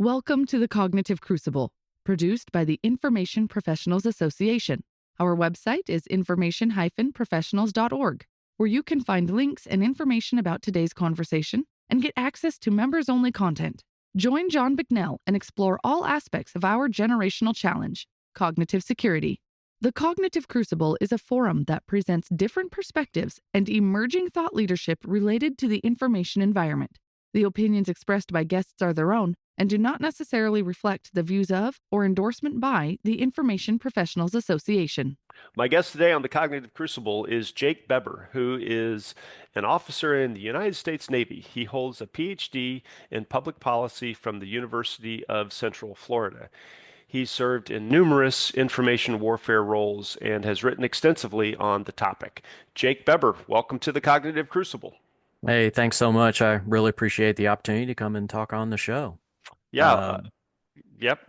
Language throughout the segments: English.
Welcome to the Cognitive Crucible, produced by the Information Professionals Association. Our website is information-professionals.org, where you can find links and information about today's conversation and get access to members-only content. Join John Bicknell and explore all aspects of our generational challenge, cognitive security. The Cognitive Crucible is a forum that presents different perspectives and emerging thought leadership related to the information environment. The opinions expressed by guests are their own and do not necessarily reflect the views of or endorsement by the Information Professionals Association. My guest today on the Cognitive Crucible is Jake Bebber, who is an officer in the United States Navy. He holds a PhD in public policy from the University of Central Florida. He served in numerous information warfare roles and has written extensively on the topic. Jake Bebber, welcome to the Cognitive Crucible. Hey, thanks so much. I really appreciate the opportunity to come and talk on the show. Yeah, Um, yep.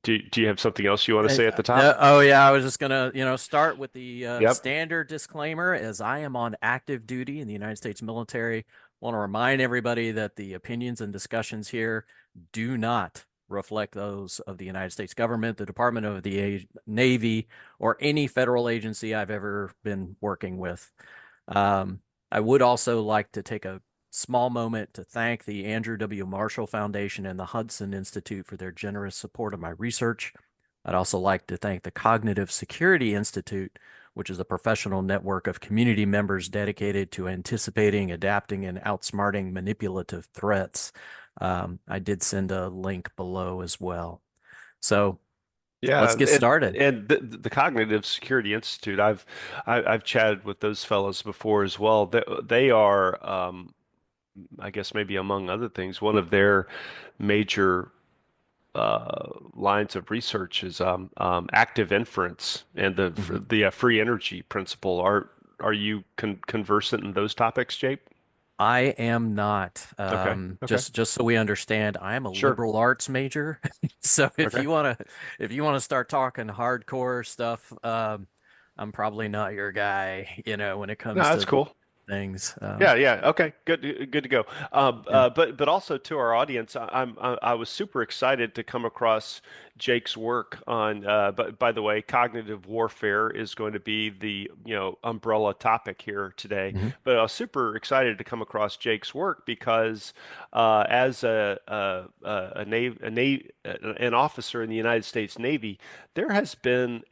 Do you have something else you want to say at the top? oh yeah, I was just gonna, start with the Yep. standard disclaimer as I am on active duty in the United States military. Want to remind everybody that the opinions and discussions here do not reflect those of the United States government, the Department of the Navy, or any federal agency I've ever been working with. I would also like to take a small moment to thank the Andrew W. Marshall Foundation and the Hudson Institute for their generous support of my research. I'd also like to thank the Cognitive Security Institute, which is a professional network of community members dedicated to anticipating, adapting, and outsmarting manipulative threats. I did send a link below as well. So Yeah, let's get started. and the Cognitive Security Institute, I've chatted with those fellows before as well. They are, I guess maybe among other things, one of their major lines of research is active inference and the free energy principle. Are you conversant in those topics, Jake? I am not. Okay, okay, Just so we understand, I am a sure, liberal arts major. So okay. if you wanna start talking hardcore stuff, I'm probably not your guy, when it No, comes that's to the cool. things. Yeah. Okay. Good to go. Yeah. But also to our audience, I was super excited to come across Jake's work on. But by the way, cognitive warfare is going to be the umbrella topic here today. Mhm. But I was super excited to come across Jake's work because as an officer in the United States Navy, there has been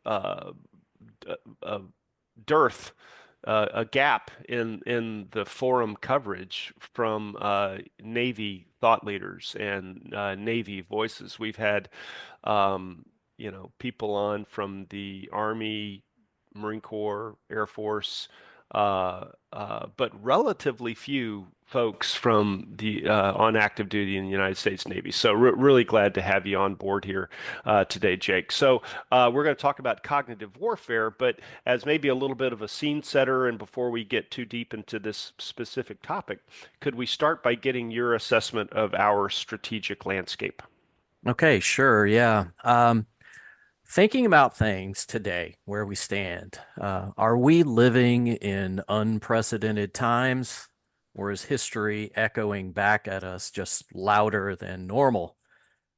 uh, a dearth, a gap in the forum coverage from Navy thought leaders and Navy voices. We've had, people on from the Army, Marine Corps, Air Force, but relatively few folks from the on active duty in the United States Navy. So really glad to have you on board here today, Jake. So we're going to talk about cognitive warfare, but as maybe a little bit of a scene setter, and before we get too deep into this specific topic, could we start by getting your assessment of our strategic landscape? Okay, sure, yeah. Thinking about things today, where we stand, are we living in unprecedented times, or is history echoing back at us just louder than normal?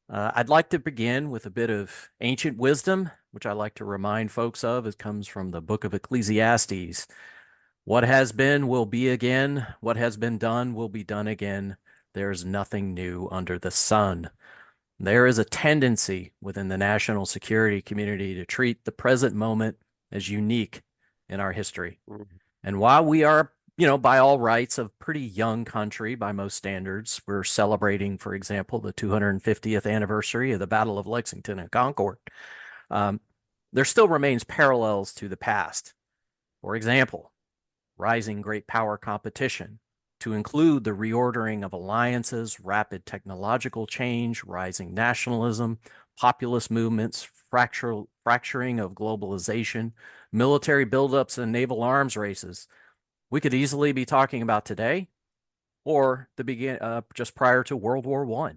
I'd like to begin with a bit of ancient wisdom, which I like to remind folks of. It comes from the book of Ecclesiastes. What has been will be again. What has been done will be done again. There's nothing new under the sun. There is a tendency within the national security community to treat the present moment as unique in our history. Mhm. And while we are, by all rights, a pretty young country by most standards, we're celebrating, for example, the 250th anniversary of the Battle of Lexington and Concord. Um, there still remains parallels to the past. For example, rising great power competition, to include the reordering of alliances, rapid technological change, rising nationalism, populist movements, fracturing of globalization, military buildups, and naval arms races. We could easily be talking about today or just prior to World War I.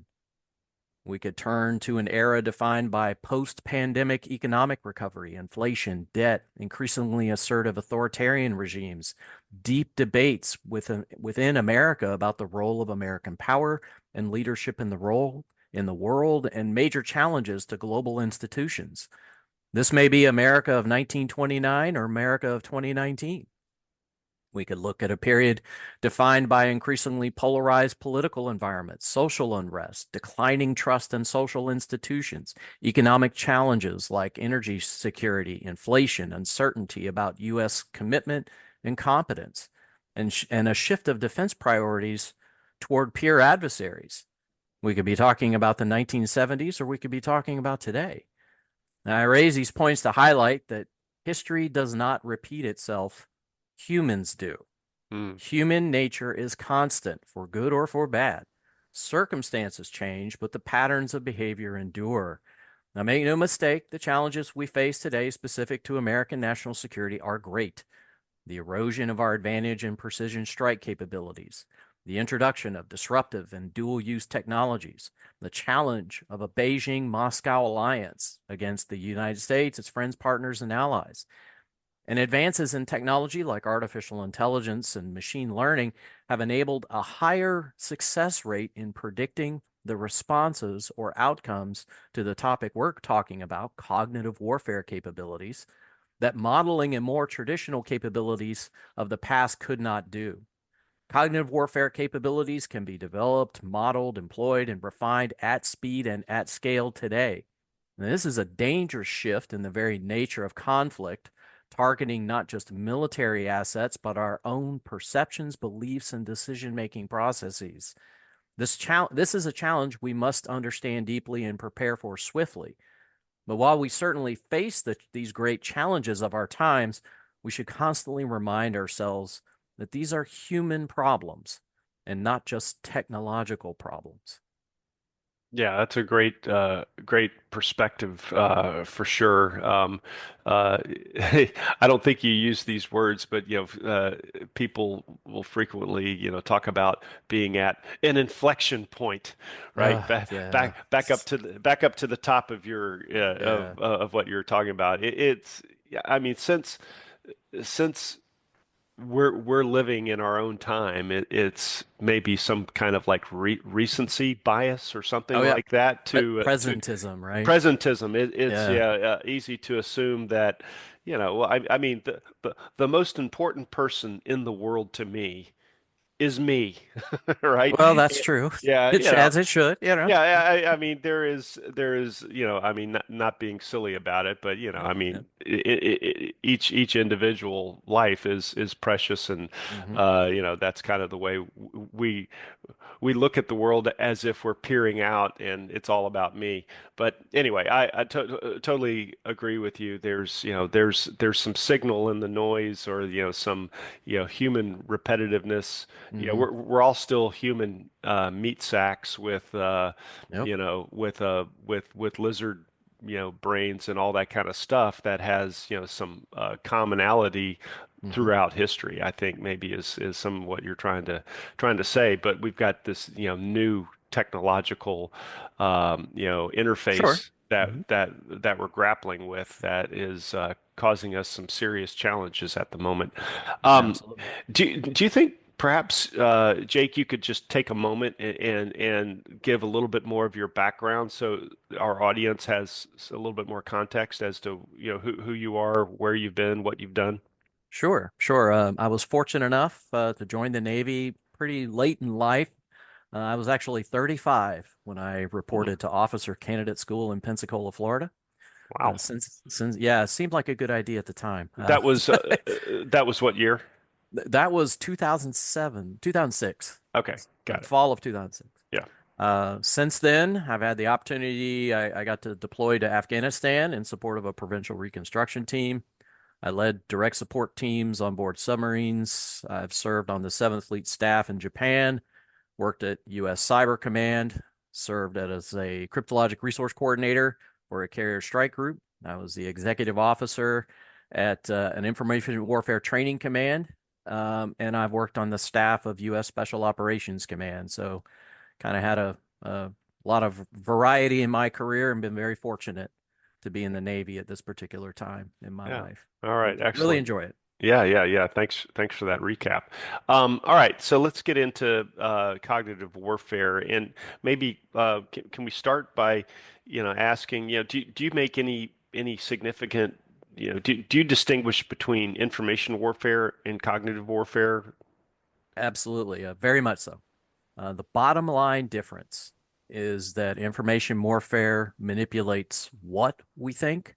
We could turn to an era defined by post-pandemic economic recovery, inflation, debt, increasingly assertive authoritarian regimes, deep debates within America about the role of American power, and leadership in the role in the world and major challenges to global institutions. This may be America of 1929 or America of 2019. We could look at a period defined by increasingly polarized political environments, social unrest, declining trust in social institutions, economic challenges like energy security, inflation, uncertainty about U.S. commitment and competence, and a shift of defense priorities toward peer adversaries. We could be talking about the 1970s, or we could be talking about today. Now, I raise these points to highlight that history does not repeat itself. Humans do. Human nature is constant, for good or for bad. Circumstances change, but the patterns of behavior endure. Now, make no mistake, the challenges we face today specific to American national security are great. The erosion of our advantage in precision strike capabilities, the introduction of disruptive and dual-use technologies, the challenge of a Beijing-Moscow alliance against the United States, its friends, partners, and allies, and advances in technology like artificial intelligence and machine learning have enabled a higher success rate in predicting the responses or outcomes to the topic we're talking about, cognitive warfare capabilities, that modeling and more traditional capabilities of the past could not do. Cognitive warfare capabilities can be developed, modeled, employed, and refined at speed and at scale today. And this is a dangerous shift in the very nature of conflict, targeting not just military assets, but our own perceptions, beliefs, and decision-making processes. This is a challenge we must understand deeply and prepare for swiftly. But while we certainly face these great challenges of our times, we should constantly remind ourselves that these are human problems and not just technological problems. Yeah, that's a great perspective for sure. I don't think you use these words, but people will frequently talk about being at an inflection point, right? Yeah. Back up to the top of your Yeah. of what you're talking about. Yeah, I mean, since we're living in our own time. It's maybe some kind of like recency bias or something Oh, yeah. like that to Presentism, right? presentism. It's Yeah. yeah, easy to assume that, well, I mean the most important person in the world to me is me, right? Well, that's true. Yeah, It as it should, yeah, I mean, there is, I mean, not being silly about it, but Yeah. I Yeah. mean, each individual life is precious, and Hmm. that's kind of the way we we look at the world as if we're peering out and it's all about me. But anyway, I totally agree with you. There's some signal in the noise, or some human repetitiveness. Hmm. We're all still human meat sacks with Yep. with lizard brains and all that kind of stuff that has some commonality Hmm. throughout history. I think maybe is some of what you're trying to say. But we've got this new technological Sure. interface Hmm. that we're grappling with that is causing us some serious challenges at the moment. Um, Absolutely. do you think perhaps Jake, you could just take a moment and give a little bit more of your background so our audience has a little bit more context as to who you are, where you've been, what you've done? Sure. Sure. I was fortunate enough to join the Navy pretty late in life. I was actually 35 when I Mhm. reported to officer candidate school in Pensacola, Florida. Wow. Since yeah, it seemed like a good idea at the time. That was what year? That was 2007, 2006, Okay, got it. fall of 2006. Yeah. Since then, I've had the opportunity. I got to deploy to Afghanistan in support of a provincial reconstruction team. I led direct support teams on board submarines. I've served on the 7th Fleet staff in Japan, worked at U.S. Cyber Command, served as a cryptologic resource coordinator for a carrier strike group. I was the executive officer at an information warfare training command, and I've worked on the staff of U.S. Special Operations Command. So, kind of had a lot of variety in my career and been very fortunate to be in the Navy at this particular time in my Yeah. life. All right. Really Excellent. enjoy it. Yeah. Thanks for that recap. All right, so let's get into cognitive warfare, and maybe can we start by, asking, do you make any significant, do you distinguish between information warfare and cognitive warfare? Absolutely, very much so. The bottom line difference is that information warfare manipulates what we think.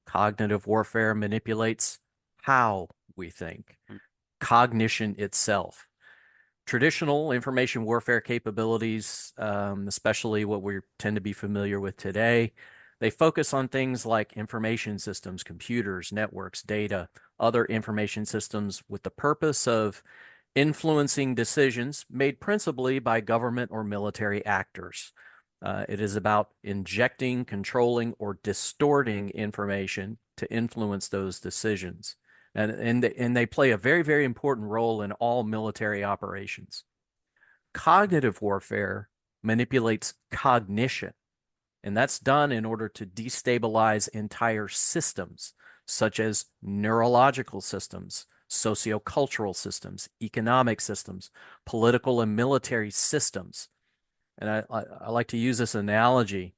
Cognitive warfare manipulates how we think, cognition itself. Traditional information warfare capabilities, especially what we tend to be familiar with today, they focus on things like information systems, computers, networks, data, other information systems with the purpose of influencing decisions made principally by government or military actors. It is about injecting, controlling, or distorting information to influence those decisions. And they play a very, very important role in all military operations. Cognitive warfare manipulates cognition, and that's done in order to destabilize entire systems, such as neurological systems, sociocultural systems, economic systems, political and military systems. And I like to use this analogy.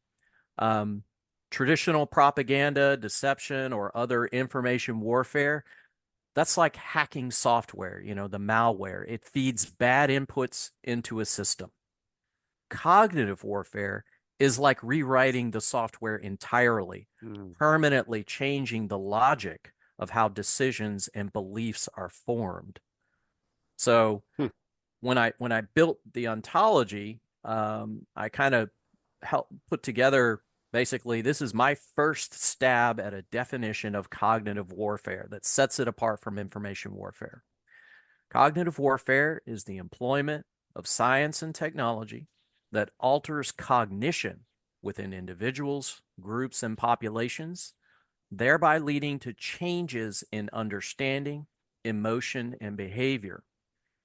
Um, Traditional propaganda, deception, or other information warfare, that's like hacking software, the malware. It feeds bad inputs into a system. Cognitive warfare is like rewriting the software entirely, Mm. permanently changing the logic of how decisions and beliefs are formed. So Hmm. when I built the ontology, I kind of helped put together, basically, this is my first stab at a definition of cognitive warfare that sets it apart from information warfare. Cognitive warfare is the employment of science and technology that alters cognition within individuals, groups, and populations, thereby leading to changes in understanding, emotion, and behavior.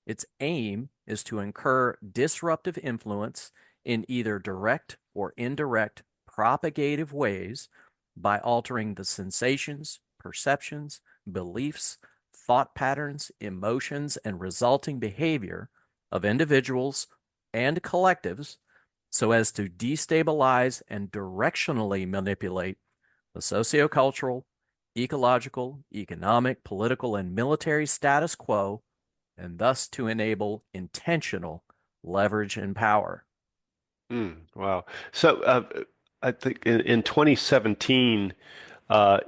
Its aim is to incur disruptive influence in either direct or indirect propagative ways by altering the sensations, perceptions, beliefs, thought patterns, emotions, and resulting behavior of individuals and collectives so as to destabilize and directionally manipulate the sociocultural, ecological, economic, political, and military status quo, and thus to enable intentional leverage and power. Wow. So I think in 2017,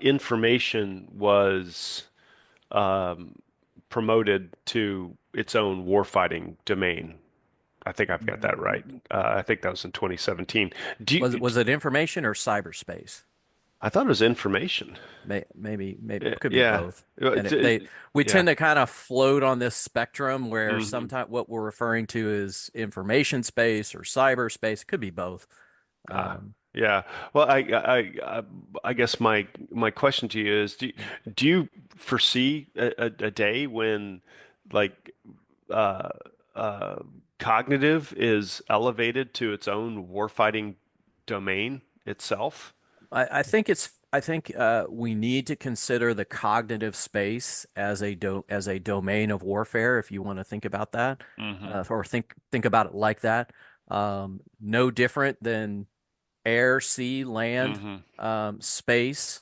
information was um, promoted to its own warfighting domain. I think I've got that right. I think that was in 2017. Do you, Was it information or cyberspace? I thought it was information. Maybe could be Yeah. both. And we Yeah. tend to kind of float on this spectrum where Hmm. sometimes what we're referring to is information space or cyberspace. It could be both. Uh, Um, yeah. Well, I guess my question to you is, do you foresee a day when like uh, uh, cognitive is elevated to its own warfighting domain itself? I think we need to consider the cognitive space as as a domain of warfare, if you want to think about that, Hmm. or think about it like that. No different than air, sea, land, Hmm. space.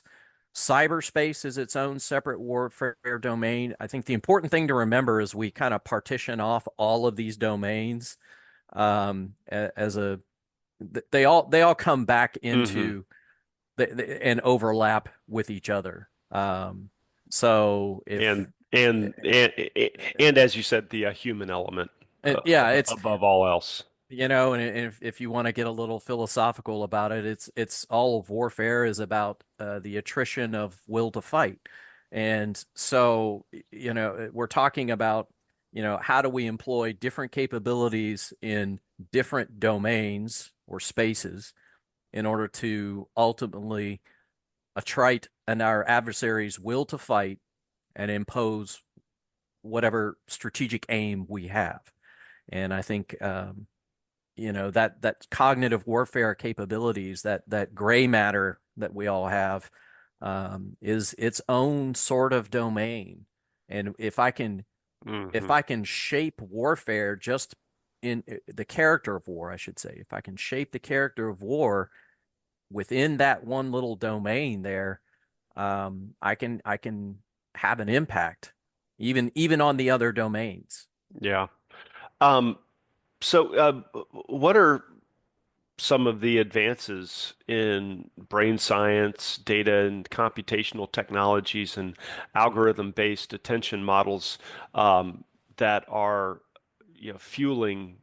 Cyberspace is its own separate warfare domain. I think the important thing to remember is we kind of partition off all of these domains as a they all come back Hmm. into and overlap with each other. So if And as you said, the human element yeah, it's above all else. and if you want to get a little philosophical about it, it's all of warfare is about the attrition of will to fight. And so, we're talking about, how do we employ different capabilities in different domains or spaces in order to ultimately attrite our adversary's will to fight and impose whatever strategic aim we have. And I think that cognitive warfare capabilities, that gray matter that we all have, is its own sort of domain. And if Hmm. I can shape warfare just in the character of war, I should say, if I can shape the character of war within that one little domain there, I can have an impact even on the other domains. Yeah. Um, so, what are some of the advances in brain science, data and computational technologies, and algorithm-based attention models that are, fueling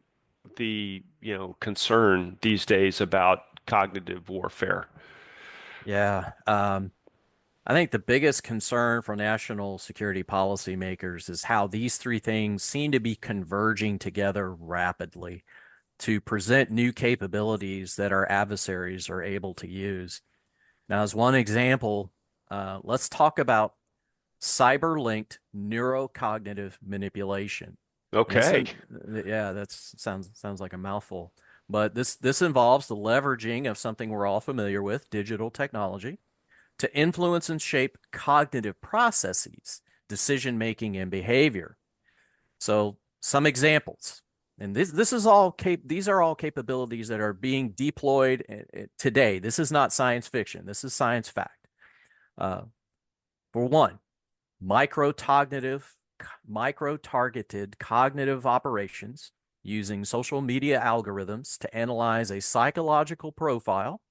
the, concern these days about cognitive warfare? Yeah. I think the biggest concern for national security policymakers is how these three things seem to be converging together rapidly to present new capabilities that our adversaries are able to use. Now, as one example, let's talk about cyber-linked neurocognitive manipulation. And Okay. yeah, that sounds like a mouthful. But this involves the leveraging of something we're all familiar with, digital technology, to influence and shape cognitive processes, decision making, and behavior. So, some examples, and this is all these are all capabilities that are being deployed today. This is not science fiction. This is science fact. Uh, for one, micro-cognitive, micro-targeted cognitive operations using social media algorithms to analyze a psychological profile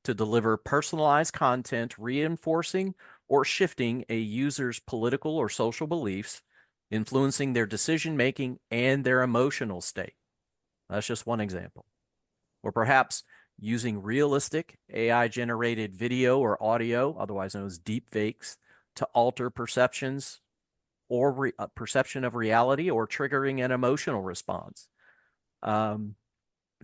to deliver personalized content reinforcing or shifting a user's political or social beliefs, influencing their decision making and their emotional state. That's just one example. Or perhaps using realistic AI generated video or audio, otherwise known as deep fakes, to alter perceptions or perception of reality or triggering an emotional response. Um,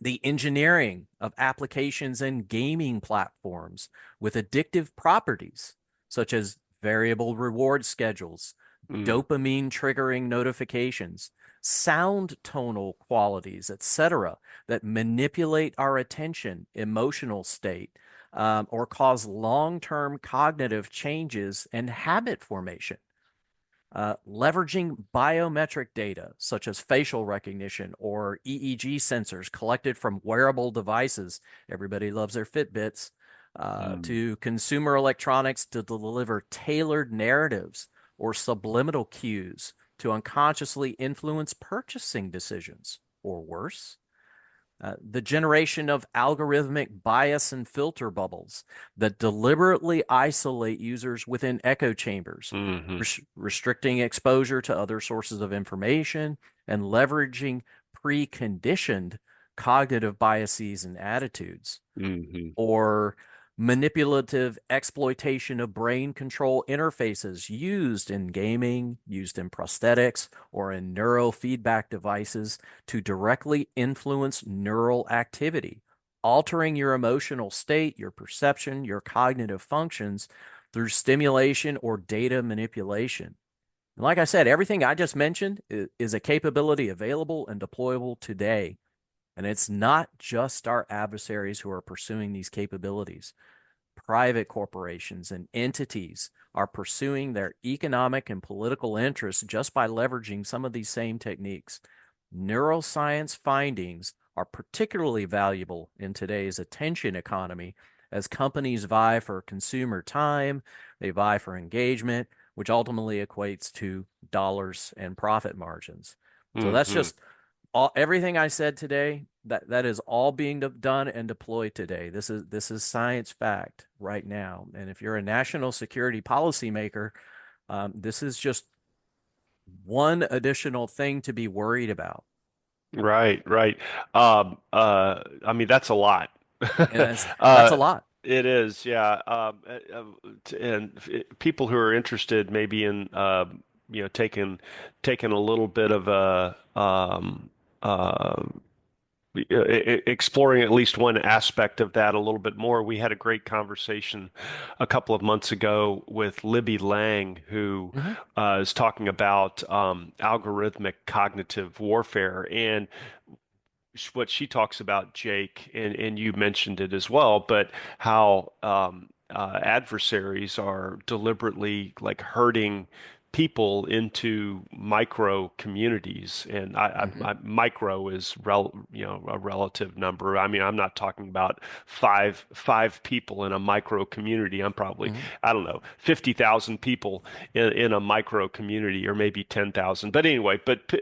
the engineering of applications and gaming platforms with addictive properties, such as variable reward schedules, Mm, dopamine triggering notifications, sound tonal qualities, etc., that manipulate our attention, emotional state, or cause long term cognitive changes and habit formation. Leveraging biometric data such as facial recognition or EEG sensors collected from wearable devices. Everybody loves their Fitbits. mm, To consumer electronics to deliver tailored narratives or subliminal cues to unconsciously influence purchasing decisions, or worse. The generation of algorithmic bias and filter bubbles that deliberately isolate users within echo chambers, hmm restricting exposure to other sources of information and leveraging preconditioned cognitive biases and attitudes, hmm or manipulative exploitation of brain control interfaces used in gaming, used in prosthetics, or in neurofeedback devices to directly influence neural activity, altering your emotional state, your perception, your cognitive functions through stimulation or data manipulation. And like I said, everything I just mentioned is a capability available and deployable today. And it's not just our adversaries who are pursuing these capabilities. Private corporations and entities are pursuing their economic and political interests just by leveraging some of these same techniques. Neuroscience findings are particularly valuable in today's attention economy as companies vie for consumer time, they vie for engagement, which ultimately equates to dollars and profit margins. So that's hmm just everything I said today, that is all being done and deployed today. This is science fact right now. And if you're a national security policymaker, this is just one additional thing to be worried about. Right, right. I mean, that's a lot. And that's Uh, a lot. it is, yeah. And people who are interested maybe in taking a little bit of a uh, exploring at least one aspect of that a little bit more. We had a great conversation a couple of months ago with Libby Lang, who Hmm. is talking about algorithmic cognitive warfare. And what she talks about, Jake, and you mentioned it as well, but how adversaries are deliberately like hurting people into micro communities, and micro is a relative number. I mean, I'm not talking about five people in a micro community. I'm probably, Hmm. I don't know, 50,000 people in a micro community, or maybe 10,000. But anyway, but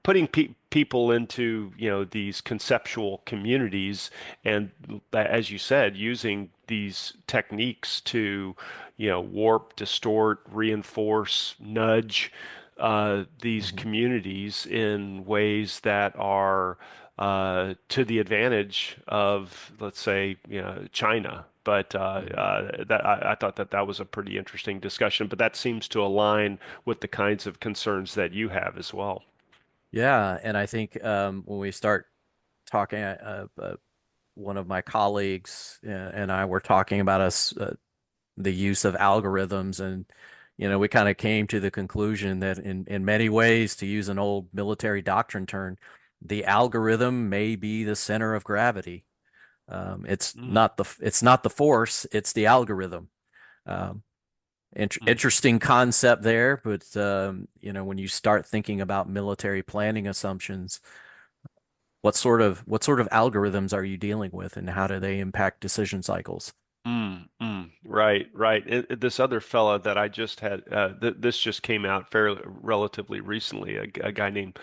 putting people into, these conceptual communities, and as you said, using these techniques to, warp, distort, reinforce, nudge these Hmm. communities in ways that are to the advantage of, let's say, China. But Hmm. I thought that was a pretty interesting discussion. But that seems to align with the kinds of concerns that you have as well. Yeah, and I think when we start talking, one of my colleagues and I were talking about the use of algorithms, and we kind of came to the conclusion that in many ways, to use an old military doctrine term, the algorithm may be the center of gravity. Mm, It's not the force, it's the algorithm. Um, mm, Interesting concept there, but when you start thinking about military planning assumptions, what sort of algorithms are you dealing with, and how do they impact decision cycles? right, right. This other fella that I just had, this just came out fairly relatively recently. A guy named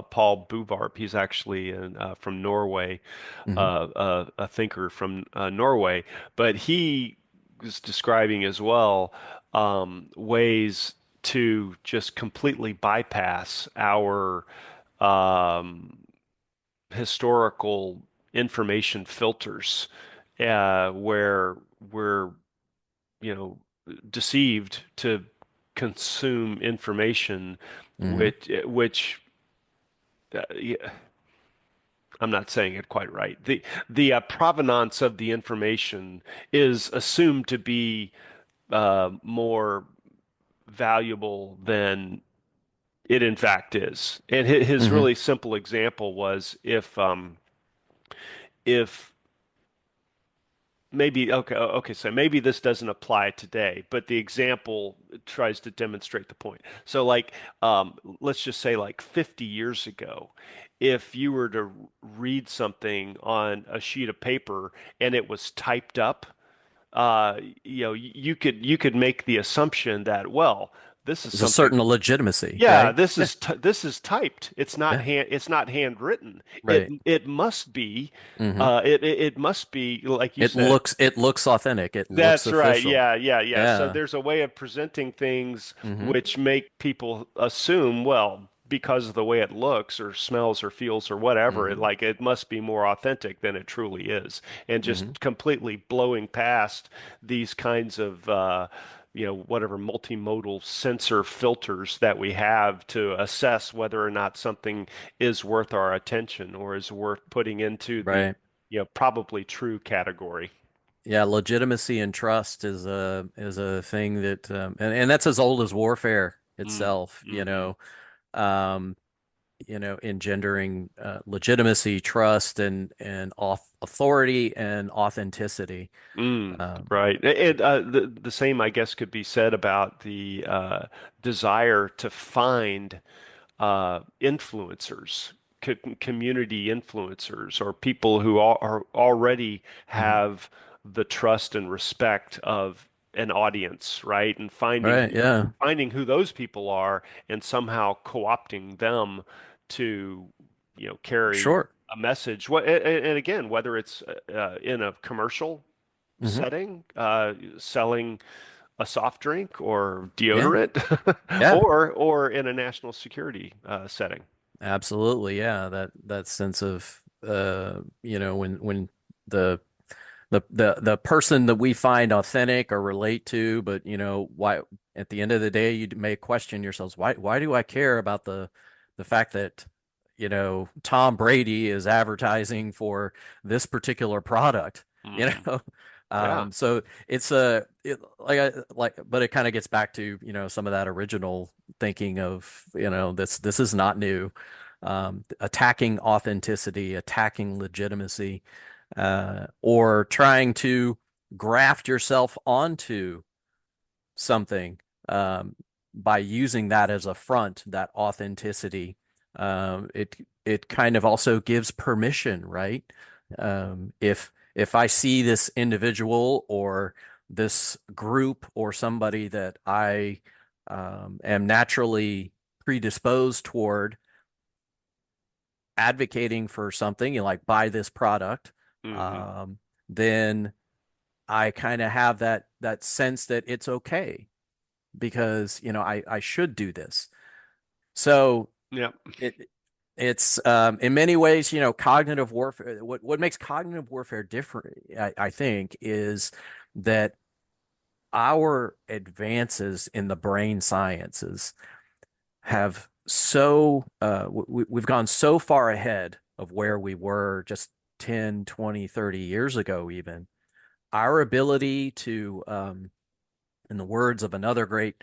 Paul Buvarp. He's actually from Norway, Hmm. a thinker from Norway, but he was describing as well ways to just completely bypass our um, historical information filters, where we're, you know, deceived to consume information, Hmm. which yeah, I'm not saying it quite right. The provenance of the information is assumed to be more valuable than it in fact is. And his Hmm. really simple example was, if maybe, okay, so maybe this doesn't apply today, but the example tries to demonstrate the point. So like, let's just say like 50 years ago, if you were to read something on a sheet of paper and it was typed up, you could make the assumption that, well, this is There's a something. certain legitimacy, Yeah, right? this is typed. Yeah, It's not handwritten. It right. it must be Hmm. it must be, like you said. It looks authentic. It looks That's right. official. Yeah, yeah, yeah. So Yeah. there's a way of presenting things Hmm. which make people assume, well, because of the way it looks or smells or feels or whatever, Hmm. it must be more authentic than it truly is, and Hmm. just completely blowing past these kinds of whatever multimodal sensor filters that we have to assess whether or not something is worth our attention or is worth putting into the, Right. probably true category. Yeah, legitimacy and trust is a thing that and that's as old as warfare Mm, itself, hmm um, engendering legitimacy, trust, and authority and authenticity. Um, right. And the same, I guess, could be said about the desire to find influencers, community influencers, or people who are already mhm. have the trust and respect of an audience, right? And Right, yeah. finding who those people are, and somehow co-opting them to, carry Sure. a message. What, and again, whether it's in a commercial Hmm. setting, selling a soft drink or Yeah. deodorant, Yeah. or in a national security setting. Absolutely, yeah. That sense of when the the person that we find authentic or relate to, but why at the end of the day you may question yourselves, why do I care about the fact that Tom Brady is advertising for this particular product, you Hmm know? Yeah. So it's but it kind of gets back to some of that original thinking of this is not new. Attacking authenticity, attacking legitimacy, or trying to graft yourself onto something. Um, by using that as a front, that authenticity, it kind of also gives permission, right? If I see this individual or this group or somebody that I am naturally predisposed toward advocating for something, like buy this product, Hmm. um, then I kind of have that sense that it's okay because I should do this. So Yep. it it's in many ways, cognitive warfare. What makes cognitive warfare different, I think, is that our advances in the brain sciences have we've gone so far ahead of where we were just 10, 20, 30 years ago, even. Our ability to, in the words of another great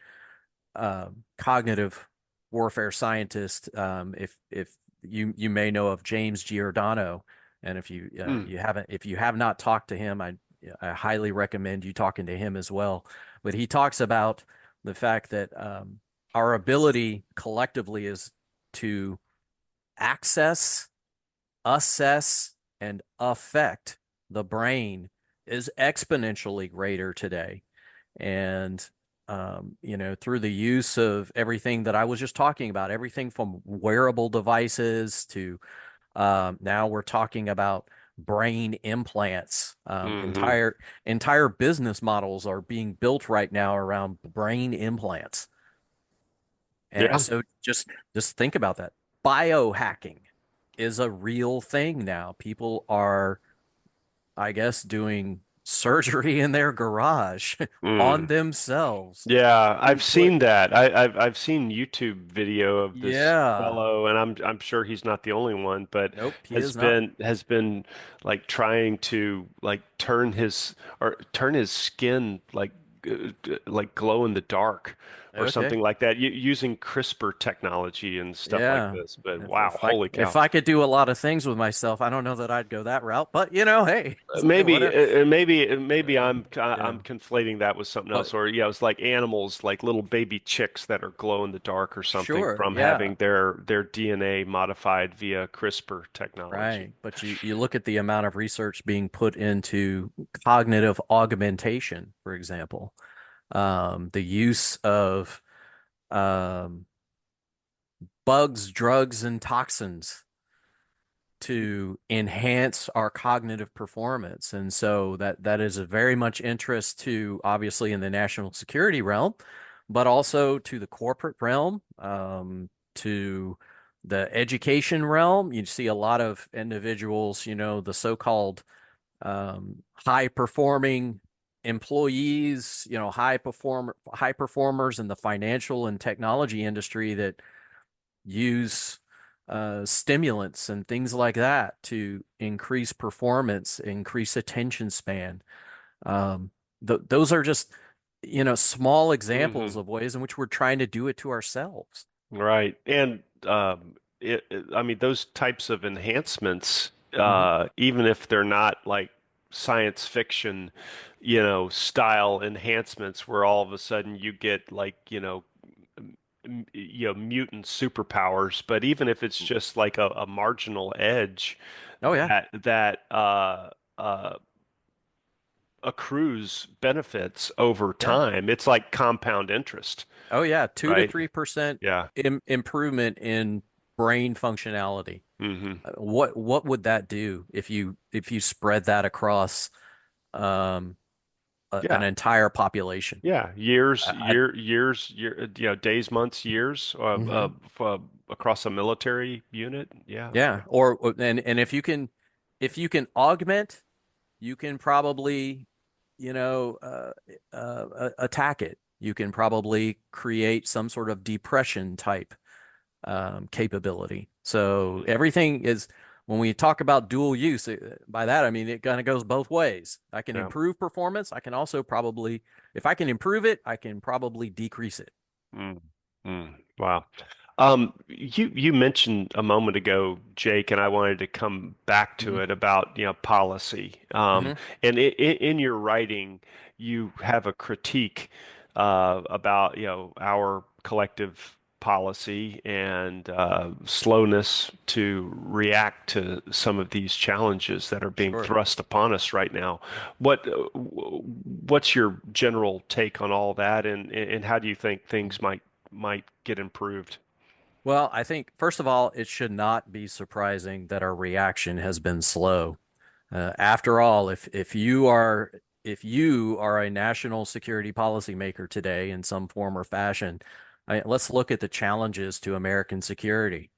cognitive warfare scientist, if you may know of James Giordano, and if Mm. if you have not talked to him, I highly recommend you talking to him as well. But he talks about the fact that our ability collectively is to access, assess, and affect the brain is exponentially greater today. And through the use of everything that I was just talking about, everything from wearable devices to now we're talking about brain implants. Hmm. Entire business models are being built right now around brain implants. And Yeah. so just think about that. Biohacking is a real thing now. People are, I guess, doing surgery in their garage on Mm. themselves Yeah, to I've put, seen that. I've seen YouTube video of this yeah. fellow, and I'm sure he's not the only one, but Nope, he is not. has been like trying to like turn his skin like glow in the dark or Okay. something like that, using CRISPR technology and stuff like Yeah. this. But If wow, if I holy if cow. I could do a lot of things with myself, I don't know that I'd go that route. But hey, Maybe, whatever. maybe Uh, I'm yeah. conflating that with something else, But or yeah, it's like animals, like little baby chicks that are glow in the dark or something sure, from yeah. having their DNA modified via CRISPR technology. Right. But you look at the amount of research being put into cognitive augmentation, for example, the use of um, bugs, drugs, and toxins to enhance our cognitive performance. And so that is a very much interest to obviously in the national security realm, but also to the corporate realm, to the education realm. You see a lot of individuals, the so-called high performing employees, high performers in the financial and technology industry that use stimulants and things like that to increase performance, increase attention span. Those are just, small examples Hmm. of ways in which we're trying to do it to ourselves. Right. And I mean, those types of enhancements, Hmm. even if they're not like science fiction, style enhancements where all of a sudden you get like, mutant superpowers, but even if it's just like a marginal edge Oh yeah. that accrues benefits over Yeah. time, it's like compound interest, Oh yeah. Two to right? 3% Yeah. improvement in brain functionality. Hmm. What would that do if you spread that across um, an Yeah. entire population? Yeah, days, months, years, Mhm. across a military unit. Yeah. Yeah, and if you can augment, you can probably, attack it. You can probably create some sort of depression type capability. So everything is when we talk about dual use, by that I mean it kind of goes both ways. I can Yeah. improve performance. I can also probably, if I can improve it, I can probably decrease it. Mm, wow. You mentioned a moment ago, Jake, and I wanted to come back to Hmm. it about, policy. Hmm. And in your writing, you have a critique about, our collective policy and slowness to react to some of these challenges that are being Sure. thrust upon us right now. What's your general take on all that, and how do you think things might get improved? Well, I think, first of all, it should not be surprising that our reaction has been slow. After all, if you are a national security policymaker today in some form or fashion, let's look at the challenges to American security.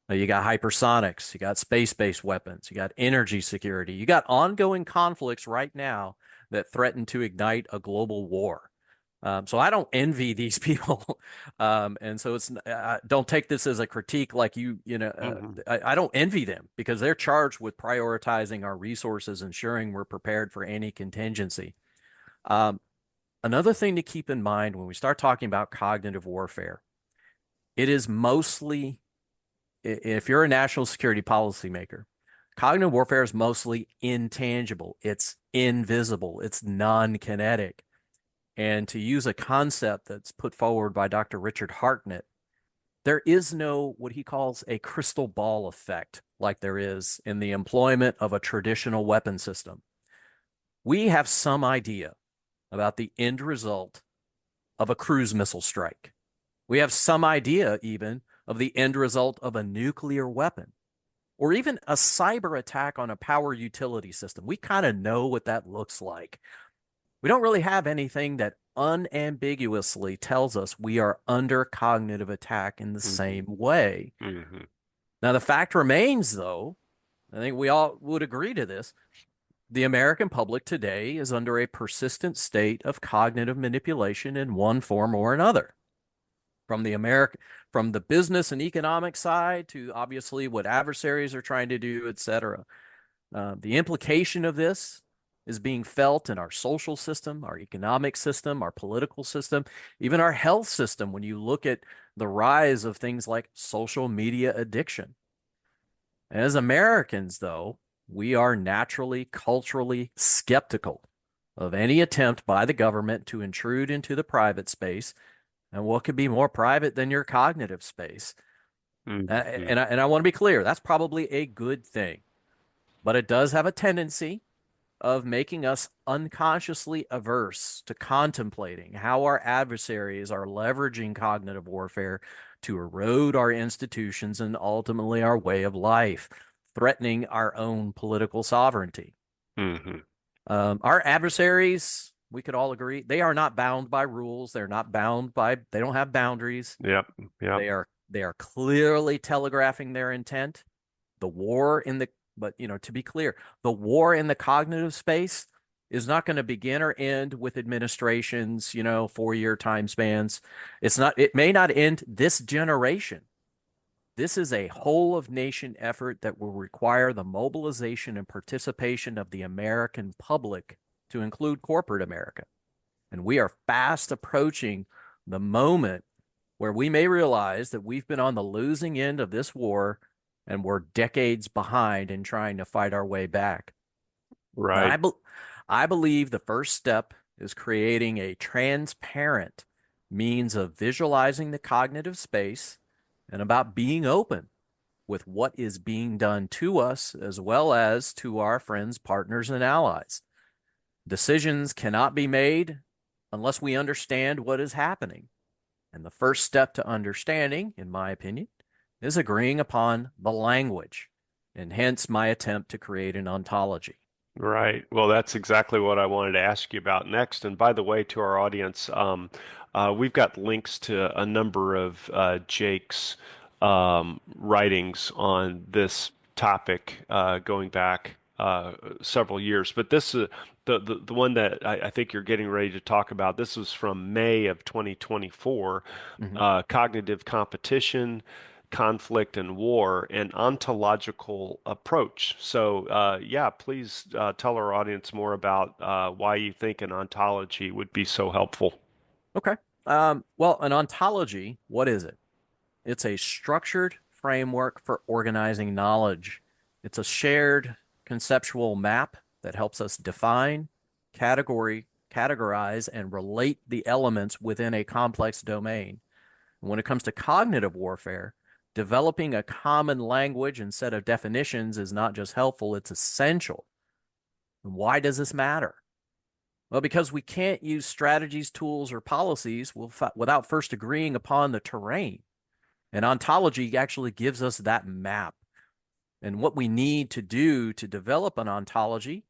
You got hypersonics, you got space-based weapons, you got energy security, you got ongoing conflicts right now that threaten to ignite a global war. So I don't envy these people, and so don't take this as a critique. Like Hmm. I don't envy them because they're charged with prioritizing our resources, ensuring we're prepared for any contingency. Um, Another thing to keep in mind when we start talking about cognitive warfare, it is mostly, if you're a national security policymaker, cognitive warfare is mostly intangible. It's invisible. It's non-kinetic. And to use a concept that's put forward by Dr. Richard Hartnett, there is no what he calls a crystal ball effect like there is in the employment of a traditional weapon system. We have some idea about the end result of a cruise missile strike. We have some idea even of the end result of a nuclear weapon or even a cyber attack on a power utility system. We kind of know what that looks like. We don't really have anything that unambiguously tells us we are under cognitive attack in the Hmm. same way. Hmm. Now, the fact remains, though, I think we all would agree to this. The American public today is under a persistent state of cognitive manipulation in one form or another. From from the business and economic side to obviously what adversaries are trying to do, et cetera. The implication of this is being felt in our social system, our economic system, our political system, even our health system when you look at the rise of things like social media addiction. As Americans, though, we are naturally, culturally skeptical of any attempt by the government to intrude into the private space. And what could be more private than your cognitive space? Hmm. And I want to be clear, that's probably a good thing, but it does have a tendency of making us unconsciously averse to contemplating how our adversaries are leveraging cognitive warfare to erode our institutions and ultimately our way of life, threatening our own political sovereignty. Hmm. Our adversaries, we could all agree, they are not bound by rules. They don't have boundaries. Yep. Yep. They are clearly telegraphing their intent. The war in the, but to be clear, the war in the cognitive space is not going to begin or end with administrations, 4-year time spans. It may not end this generation. This is a whole of nation effort that will require the mobilization and participation of the American public to include corporate America. And we are fast approaching the moment where we may realize that we've been on the losing end of this war and we're decades behind in trying to fight our way back. Now, Right. I believe the first step is creating a transparent means of visualizing the cognitive space and about being open with what is being done to us as well as to our friends, partners, and allies. Decisions cannot be made unless we understand what is happening. And the first step to understanding, in my opinion, is agreeing upon the language, and hence my attempt to create an ontology. Right. Well, that's exactly what I wanted to ask you about next. And by the way, to our audience, we've got links to a number of Jake's writings on this topic going back several years. But this is the one that I think you're getting ready to talk about. This was from May of 2024, Mhm. Cognitive Competition, Conflict and War, an ontological approach. So, yeah, please tell our audience more about why you think an ontology would be so helpful. Okay. Well, an ontology, what is it? It's a structured framework for organizing knowledge. It's a shared conceptual map that helps us define, categorize, and relate the elements within a complex domain. When it comes to cognitive warfare, developing a common language and set of definitions is not just helpful, it's essential. And why does this matter? Well, because we can't use strategies, tools, or policies without first agreeing upon the terrain. And ontology actually gives us that map. And what we need to do to develop an ontology,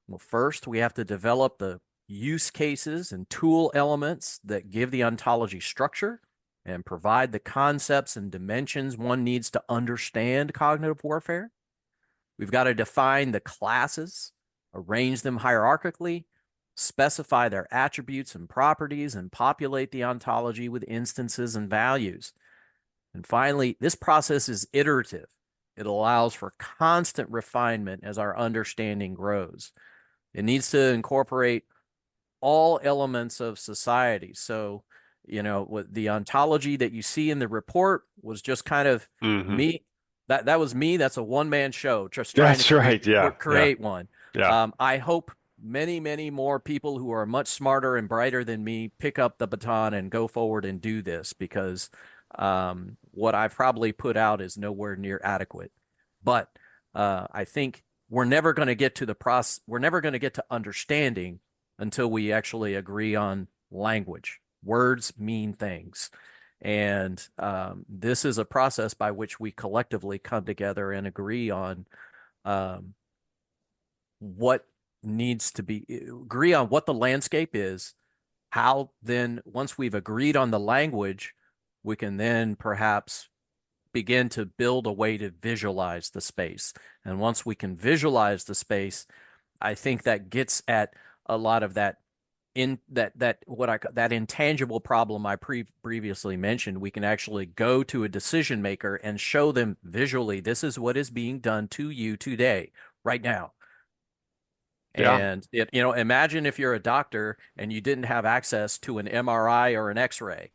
well, first we have to develop the use cases and tool elements that give the ontology structure and provide the concepts and dimensions one needs to understand cognitive warfare. We've got to define the classes, arrange them hierarchically, specify their attributes and properties, and populate the ontology with instances and values. And finally, this process is iterative. It allows for constant refinement as our understanding grows. It needs to incorporate all elements of society. So, with the ontology that you see in the report was just kind of me. That was me. That's a one-man show, just trying to create one. Yeah. I hope many, many more people who are much smarter and brighter than me pick up the baton and go forward and do this, because what I've probably put out is nowhere near adequate. But I think we're never going to get to we're never going to get to understanding until we actually agree on language. Words mean things. And this is a process by which we collectively come together and agree on what needs to agree on what the landscape is. How then, once we've agreed on the language, we can then perhaps begin to build a way to visualize the space. And once we can visualize the space, I think that gets at a lot of that that intangible problem I previously mentioned. We can actually go to a decision maker and show them visually, this is what is being done to you today, right now. Yeah. And imagine if you're a doctor and you didn't have access to an MRI or an X-ray.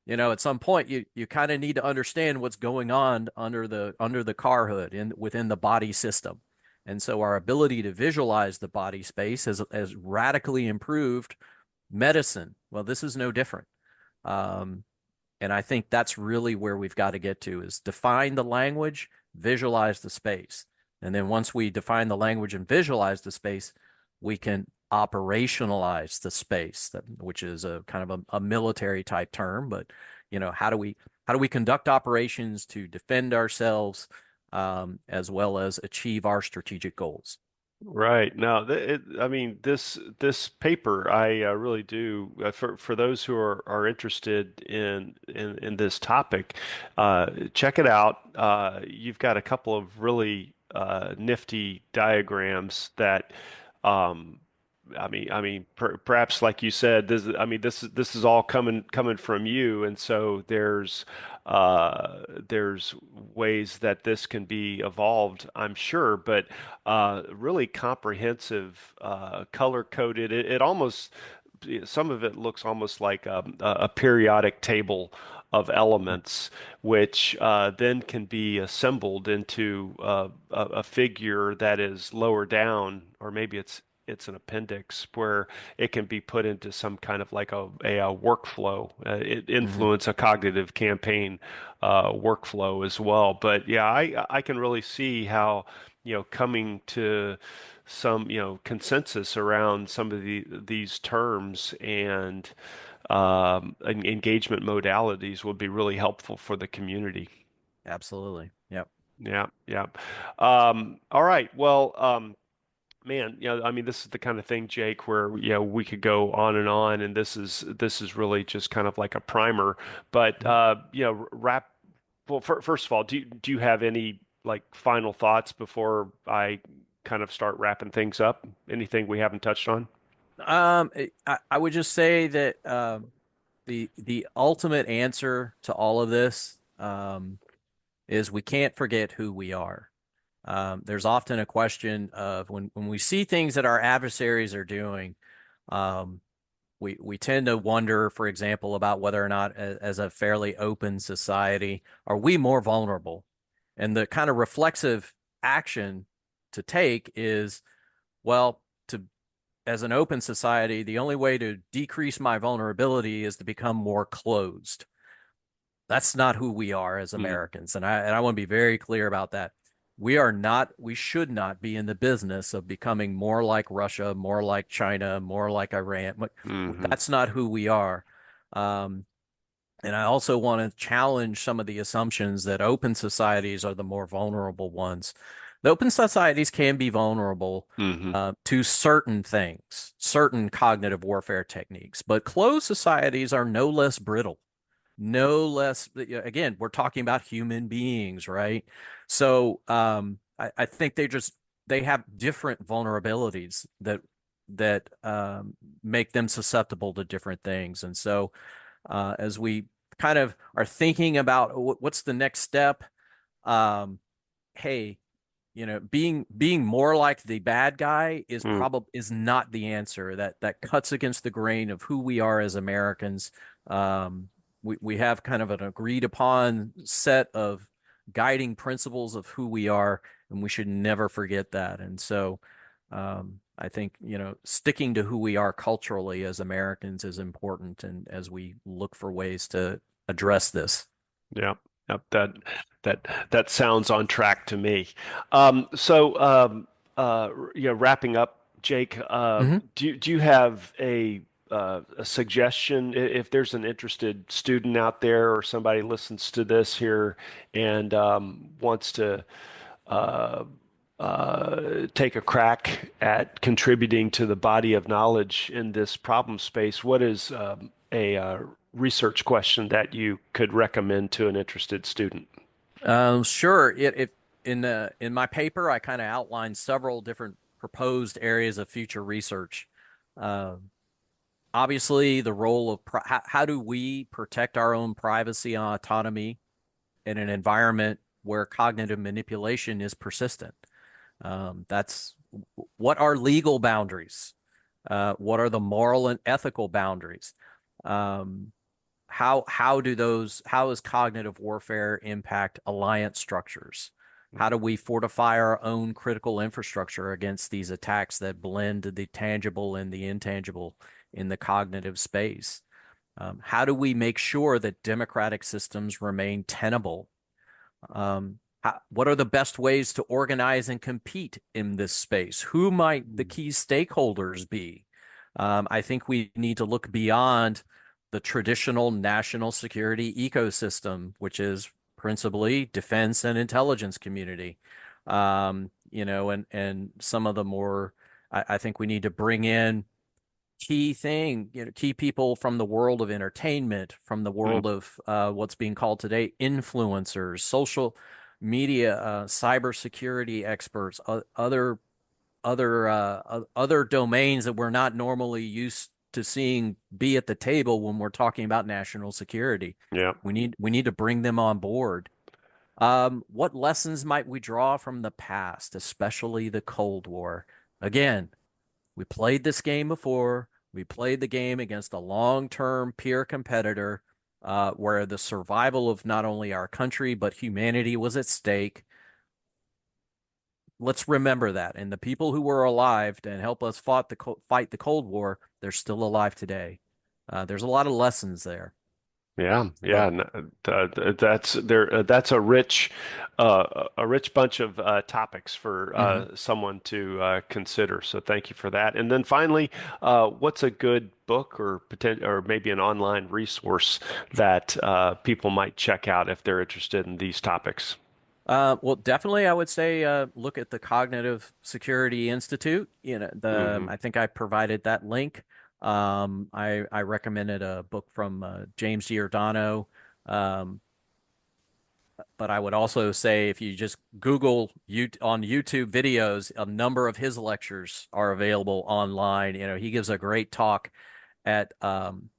At some point you kind of need to understand what's going on under the car hood within the body system. And so our ability to visualize the body space has radically improved medicine. Well, this is no different. And I think that's really where we've got to get to, is define the language, visualize the space. And then once we define the language and visualize the space, we can operationalize the space, which is a kind of a military type term. But, how do we conduct operations to defend ourselves, as well as achieve our strategic goals? Right. Now, this paper, I really do, for those who are interested in this topic, check it out. You've got a couple of really nifty diagrams that, um, perhaps like you said, this is all coming from you, and so there's ways that this can be evolved, I'm sure, but really comprehensive, color coded. It almost, some of it looks almost like a periodic table of elements, which then can be assembled into a figure that is lower down, or maybe it's an appendix where it can be put into some kind of like a workflow. It influence a cognitive campaign workflow as well. But yeah, I can really see how, coming to some, consensus around some of these terms and engagement modalities would be really helpful for the community. Absolutely. Yep. Yeah, yeah. All right. Well, man, this is the kind of thing, Jake, where we could go on and on, and this is really just kind of like a primer. But wrap. Well, first of all, do you have any like final thoughts before I kind of start wrapping things up? Anything we haven't touched on? I would just say that the ultimate answer to all of this is we can't forget who we are. There's often a question of when we see things that our adversaries are doing, we tend to wonder, for example, about whether or not, as a fairly open society, are we more vulnerable? And the kind of reflexive action to take is, well, as an open society, the only way to decrease my vulnerability is to become more closed. That's not who we are as Americans. And I want to be very clear about that. We should not be in the business of becoming more like Russia, more like China, more like Iran. Mm-hmm. That's not who we are. Um, and I also want to challenge some of the assumptions that open societies are the more vulnerable ones. The open societies can be vulnerable Mm-hmm. to certain things, certain cognitive warfare techniques, but closed societies are no less brittle, no less. Again, we're talking about human beings, right? So I think they have different vulnerabilities that make them susceptible to different things. And so as we kind of are thinking about what's the next step, hey, being more like the bad guy is not the answer. That cuts against the grain of who we are as Americans. We have kind of an agreed upon set of guiding principles of who we are, and we should never forget that. And so I think, sticking to who we are culturally as Americans is important, and as we look for ways to address this. Yeah. Yep. That sounds on track to me. So, wrapping up, Jake, Mhm. do you have a suggestion if there's an interested student out there or somebody listens to this here and wants to uh, take a crack at contributing to the body of knowledge in this problem space? What is a research question that you could recommend to an interested student? Sure. In my paper, I kind of outlined several different proposed areas of future research. Um, Obviously, the role of how do we protect our own privacy and autonomy in an environment where cognitive manipulation is persistent? That's what are legal boundaries? What are the moral and ethical boundaries? Um, how does cognitive warfare impact alliance structures? How do we fortify our own critical infrastructure against these attacks that blend the tangible and the intangible in the cognitive space? How do we make sure that democratic systems remain tenable? What are the best ways to organize and compete in this space? Who might the key stakeholders be? I think we need to look beyond the traditional national security ecosystem, which is principally defense and intelligence community. And some of the more, I think we need to bring in key people from the world of entertainment, from the Mm, world of what's being called today influencers, social media, cybersecurity experts, other domains that we're not normally used to seeing be at the table when we're talking about national security. yeah. We need to bring them on board. What lessons might we draw from the past, especially the Cold War? Again, we played this game before. We played the game against a long-term peer competitor where the survival of not only our country, but humanity was at stake. Let's remember that. And the people who were alive and help us fight the Cold War, they're still alive today. There's a lot of lessons there. Yeah, yeah, So, that's there. That's a rich bunch of topics for mhm. someone to consider. So thank you for that. And then finally, what's a good book or or maybe an online resource that people might check out if they're interested in these topics? Well, definitely, I would say look at the Cognitive Security Institute. Hmm. I think I provided that link. I recommended a book from James Giordano, um, but I would also say if you just Google on YouTube videos, a number of his lectures are available online. He gives a great talk at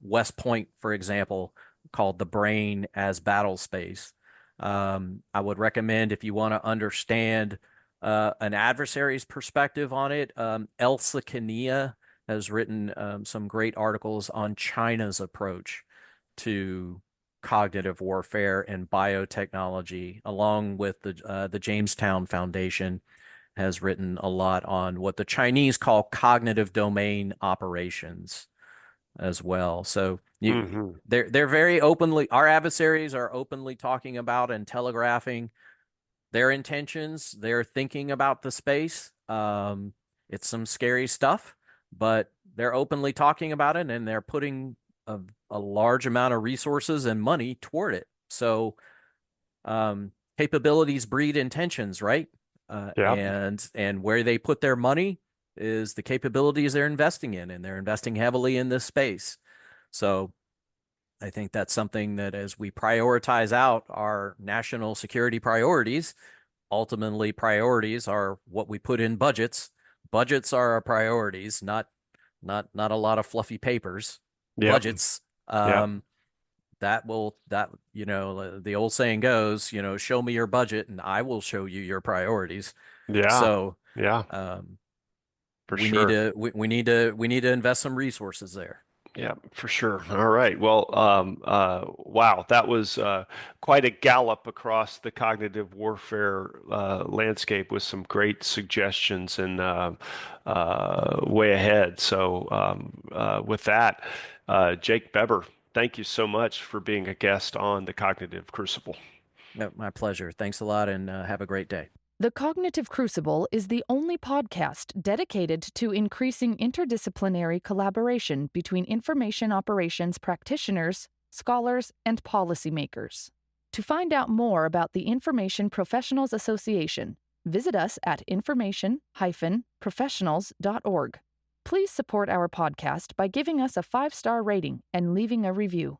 West Point, for example, called "The Brain as Battle Space." I would recommend if you want to understand an adversary's perspective on it. Elsa Kania has written some great articles on China's approach to cognitive warfare and biotechnology, along with the Jamestown Foundation has written a lot on what the Chinese call cognitive domain operations. as well. So Hmm. they're very openly, our adversaries are openly talking about and telegraphing their intentions. They're thinking about the space. It's some scary stuff, but they're openly talking about it, and they're putting a large amount of resources and money toward it. So capabilities breed intentions, right? Yep. And where they put their money is the capabilities they're investing in, and they're investing heavily in this space. So I think that's something that as we prioritize out our national security priorities, ultimately priorities are what we put in budgets. Budgets are our priorities, not a lot of fluffy papers. Yep. Budgets. Yep. That the old saying goes, show me your budget and I will show you your priorities. Yeah. So Yeah. um, For we need sure. to invest some resources there. Yeah, for sure. All right. Well, wow, that was quite a gallop across the cognitive warfare landscape with some great suggestions and way ahead. So, with that, Jake Bebber, thank you so much for being a guest on the Cognitive Crucible. No, my pleasure. Thanks a lot, and have a great day. The Cognitive Crucible is the only podcast dedicated to increasing interdisciplinary collaboration between information operations practitioners, scholars, and policymakers. To find out more about the Information Professionals Association, visit us at information-professionals.org. Please support our podcast by giving us a 5-star rating and leaving a review.